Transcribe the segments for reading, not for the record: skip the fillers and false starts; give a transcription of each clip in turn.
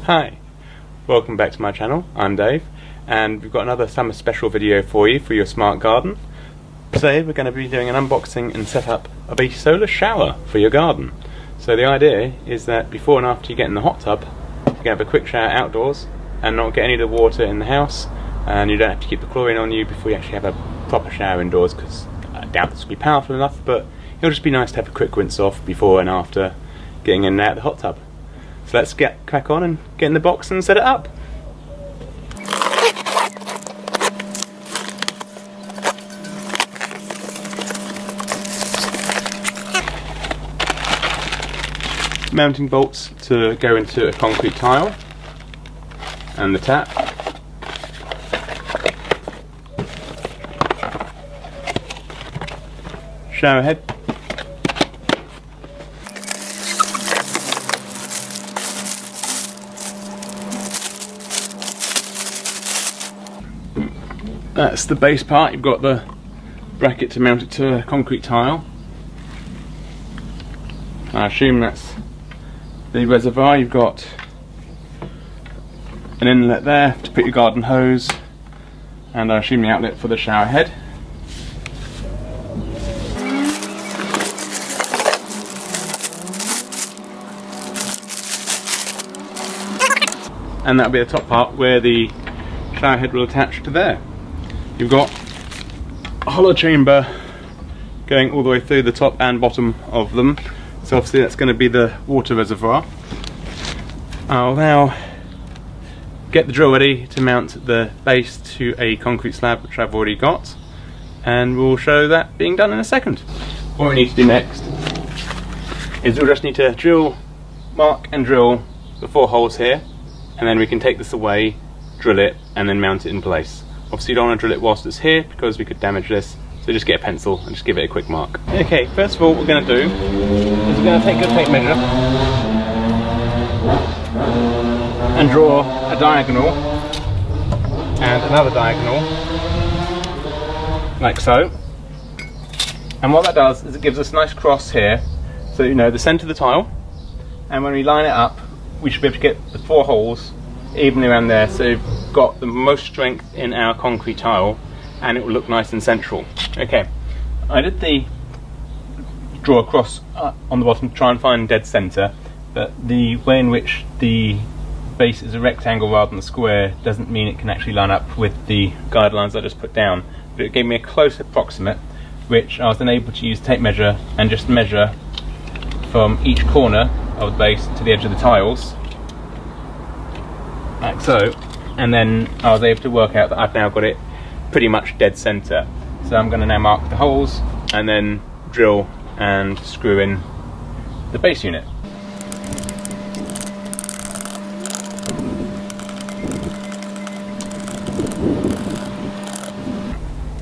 Hi, welcome back to my channel. I'm Dave, and we've got another summer special video for you for your smart garden. Today we're going to be doing an unboxing and setup of a solar shower for your garden. So the idea is that before and after you get in the hot tub, you can have a quick shower outdoors and not get any of the water in the house, and you don't have to keep the chlorine on you before you actually have a proper shower indoors, because I doubt this will be powerful enough, but it'll just be nice to have a quick rinse off before and after getting in and out of the hot tub. So let's get crack on and get in the box and set it up. Mounting bolts to go into a concrete tile and the tap. Shower head. That's the base part. You've got the bracket to mount it to a concrete tile. I assume that's the reservoir. You've got an inlet there to put your garden hose, and I assume the outlet for the shower head. And that'll be the top part where the shower head will attach to there. You've got a hollow chamber going all the way through the top and bottom of them, so obviously that's going to be the water reservoir. I'll now get the drill ready to mount the base to a concrete slab, which I've already got, and we'll show that being done in a second. What we need to do next is we'll just need to mark and drill the 4 holes here, and then we can take this away, drill it, and then mount it in place. Obviously you don't want to drill it whilst it's here because we could damage this, so just get a pencil and just give it a quick mark. Okay, first of all what we're going to do is we're going to take a tape measure and draw a diagonal and another diagonal, like so. And what that does is it gives us a nice cross here, so you know the centre of the tile, and when we line it up we should be able to get the 4 holes evenly around there, so we've got the most strength in our concrete tile and it will look nice and central. Okay, I did draw a cross on the bottom to try and find dead centre, but the way in which the base is a rectangle rather than a square doesn't mean it can actually line up with the guidelines I just put down, but it gave me a close approximate, which I was then able to use tape measure and just measure from each corner of the base to the edge of the tiles, like so, and then I was able to work out that I've now got it pretty much dead centre. So I'm going to now mark the holes and then drill and screw in the base unit.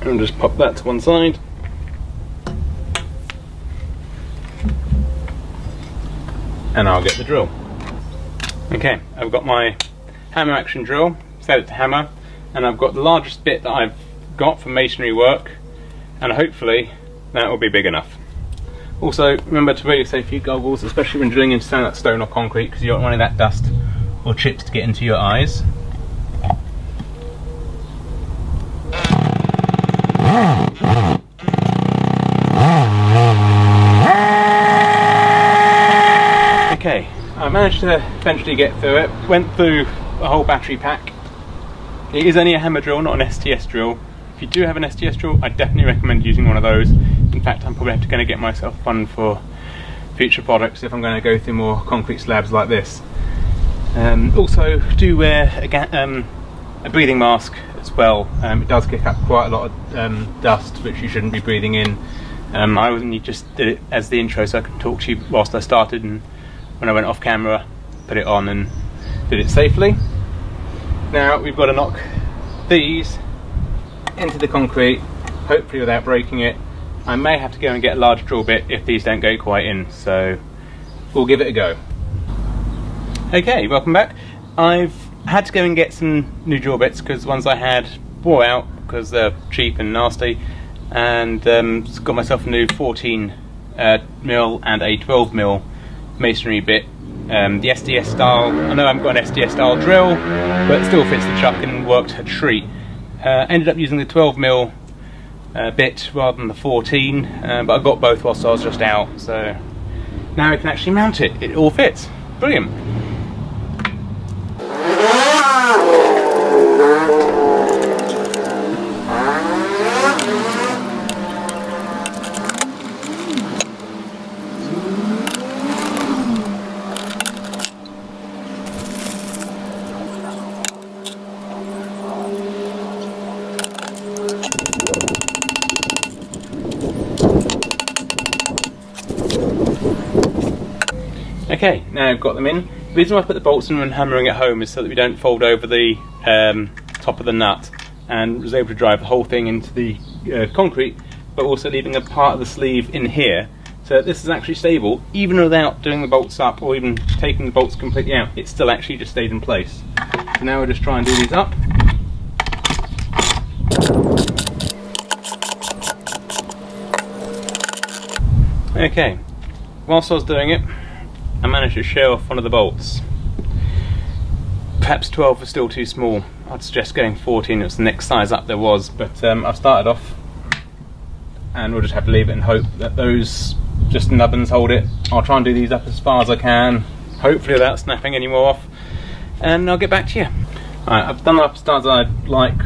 And just pop that to one side. And I'll get the drill. Okay, I've got my hammer action drill, set it to hammer, and I've got the largest bit that I've got for masonry work, and hopefully that will be big enough. Also remember to wear your safety goggles, especially when drilling into that stone or concrete, because you don't want any of that dust or chips to get into your eyes. Okay, I managed to eventually get through it, went through a whole battery pack. It is only a hammer drill, not an STS drill. If you do have an STS drill, I definitely recommend using one of those. In fact, I'm probably going to get myself one for future products if I'm going to go through more concrete slabs like this. Also, do wear a breathing mask as well. It does kick up quite a lot of dust, which you shouldn't be breathing in. I only just did it as the intro so I could talk to you whilst I started, and when I went off camera, put it on and did it safely. Now we've got to knock these into the concrete, hopefully without breaking it. I may have to go and get a large drill bit if these don't go quite in, so we'll give it a go. Okay, welcome back. I've had to go and get some new drill bits because the ones I had wore out because they're cheap and nasty, and got myself a new 14 mil and a 12 mil masonry bit the SDS style. I know I haven't got an SDS style drill, but it still fits the chuck and worked a treat. Ended up using the 12mm bit rather than the 14, but I got both whilst I was just out, so now I can actually mount it. It all fits. Brilliant. Okay, now I've got them in. The reason why I put the bolts in when hammering at home is so that we don't fold over the top of the nut, and was able to drive the whole thing into the concrete, but also leaving a part of the sleeve in here, so that this is actually stable, even without doing the bolts up or even taking the bolts completely out. It still actually just stayed in place. So now we'll just try and do these up. Okay, whilst I was doing it, I managed to shear off one of the bolts. Perhaps 12 was still too small. I'd suggest going 14, it was the next size up there was, but I've started off and we'll just have to leave it and hope that those just nubbins hold it. I'll try and do these up as far as I can, hopefully without snapping any more off, and I'll get back to you. Right, I've done the up as far as I'd like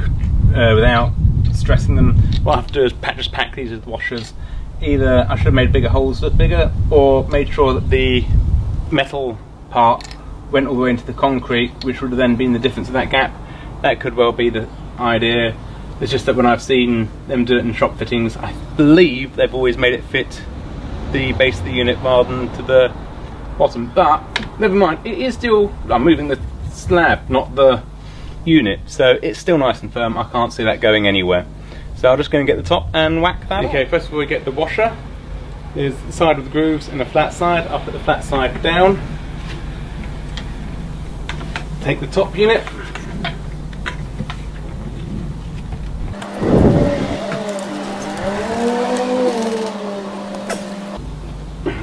without stressing them. What I have to do is just pack these with washers. Either I should have made bigger holes look bigger, or made sure that the metal part went all the way into the concrete, which would have then been the difference of that gap. That could well be the idea. It's just that when I've seen them do it in shop fittings, I believe they've always made it fit the base of the unit rather than to the bottom. But never mind, it is still, I'm moving the slab, not the unit, so it's still nice and firm. I can't see that going anywhere. So I'm just going to get the top and whack that. Okay, first of all we get the washer. There's the side with the grooves and a flat side. I'll put the flat side down. Take the top unit.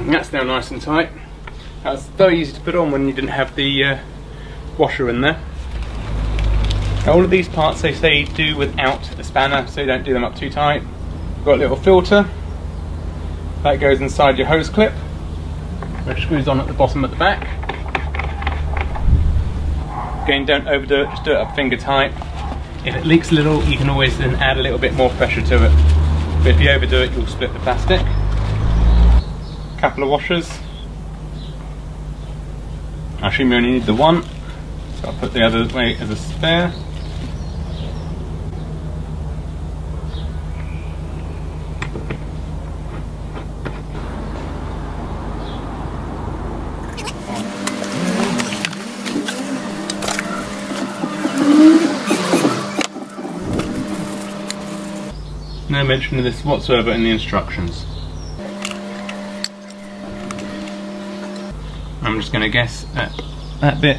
That's now nice and tight. That's very easy to put on when you didn't have the washer in there. All of these parts they say do without a spanner, so you don't do them up too tight. We've got a little filter that goes inside your hose clip, which screws on at the bottom at the back. Again, don't overdo it, just do it up finger tight. If it leaks a little, you can always then add a little bit more pressure to it. But if you overdo it, you'll split the plastic. A couple of washers. I assume you only need the one, so I'll put the other way as a spare. No mention of this whatsoever in the instructions. I'm just going to guess that that bit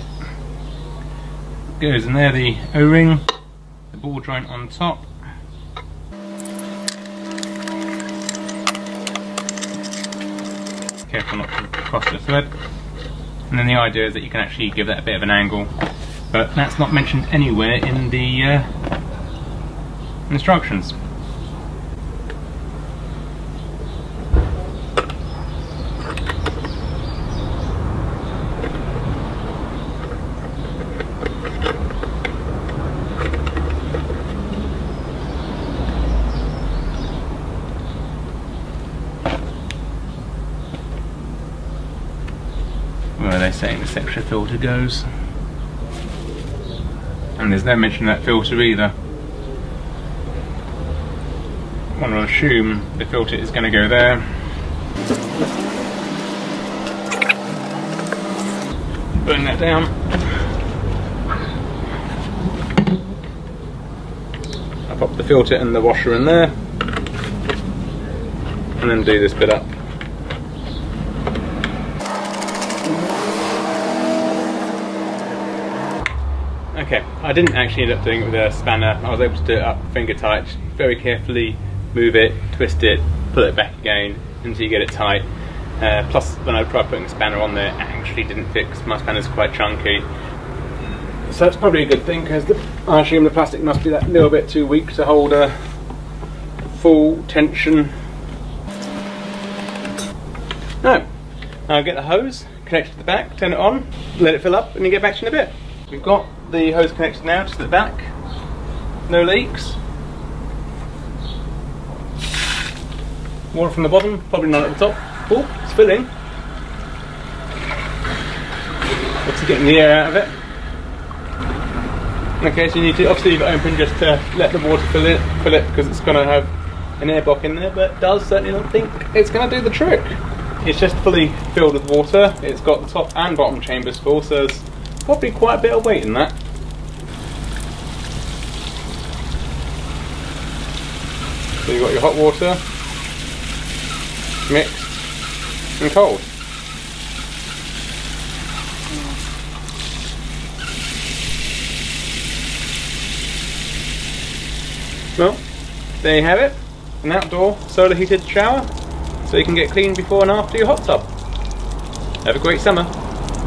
goes in there, the O-ring, the ball joint on top. Careful not to cross the thread. And then the idea is that you can actually give that a bit of an angle, but that's not mentioned anywhere in the instructions. Where are they saying this extra filter goes? And there's no mention of that filter either. One will assume the filter is going to go there. Putting that down. I pop the filter and the washer in there, and then do this bit up. Okay, I didn't actually end up doing it with a spanner. I was able to do it up finger tight, very carefully move it, twist it, put it back again until you get it tight. Plus, when I tried putting a spanner on there, it actually didn't fix. My spanner's quite chunky. So it's probably a good thing, because I assume the plastic must be that little bit too weak to hold a full tension. No. I'll get the hose connected to the back, turn it on, let it fill up, and you get back to you in a bit. We've got the hose connected now to the back. No leaks. Water from the bottom, probably none at the top. Oh, it's filling. Obviously getting the air out of it. Okay, so you need to obviously leave it open just to let the water fill it because it's going to have an air block in there, but it does certainly not think it's going to do the trick. It's just fully filled with water. It's got the top and bottom chambers full, so there's probably quite a bit of weight in that. So you've got your hot water, mixed and cold. Well, there you have it, an outdoor solar heated shower, so you can get clean before and after your hot tub. Have a great summer.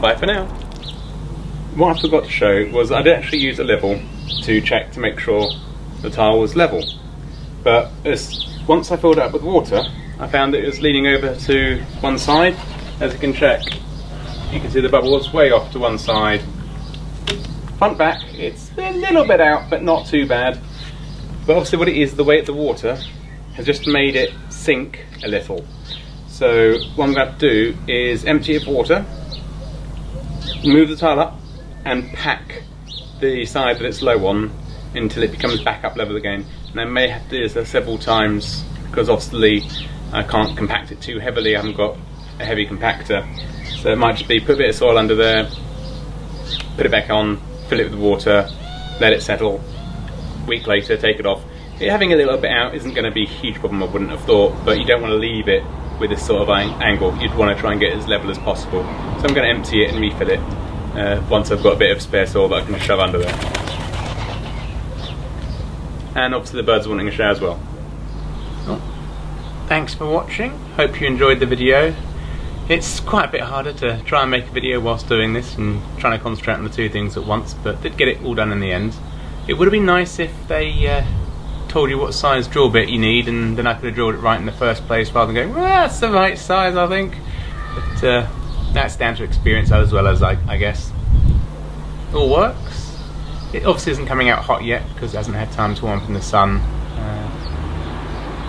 Bye for now. What I forgot to show was I did actually use a level to check to make sure the tile was level. But once I filled it up with water, I found that it was leaning over to one side. As you can check, you can see the bubbles way off to one side. Front back, it's a little bit out, but not too bad. But obviously what it is, the weight of the water has just made it sink a little. So what I'm going to do is empty it of water, move the tile up, and pack the side that it's low on until it becomes back up level again. And I may have to do this several times because obviously I can't compact it too heavily. I haven't got a heavy compactor, so it might just be put a bit of soil under there, put it back on, fill it with water, let it settle. A week later, take it off. Having a little bit out isn't going to be a huge problem, I wouldn't have thought, but you don't want to leave it with this sort of angle. You'd want to try and get it as level as possible. So I'm going to empty it and refill it once I've got a bit of spare soil that I can shove under there. And obviously the birds are wanting a shower as well. Well, thanks for watching. Hope you enjoyed the video. It's quite a bit harder to try and make a video whilst doing this and trying to concentrate on the two things at once, but did get it all done in the end. It would have been nice if they told you what size drill bit you need, and then I could have drilled it right in the first place rather than going, well, that's the right size, I think. But that's down to experience as well as I guess. It all works. It obviously isn't coming out hot yet because it hasn't had time to warm up in the sun.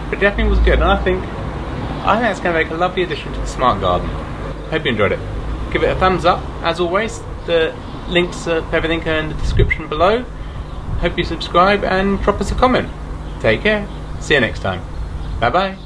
But it definitely was good, and I think that's going to make a lovely addition to the smart garden. Hope you enjoyed it. Give it a thumbs up, as always. The links of everything are in the description below. Hope you subscribe and drop us a comment. Take care. See you next time. Bye bye.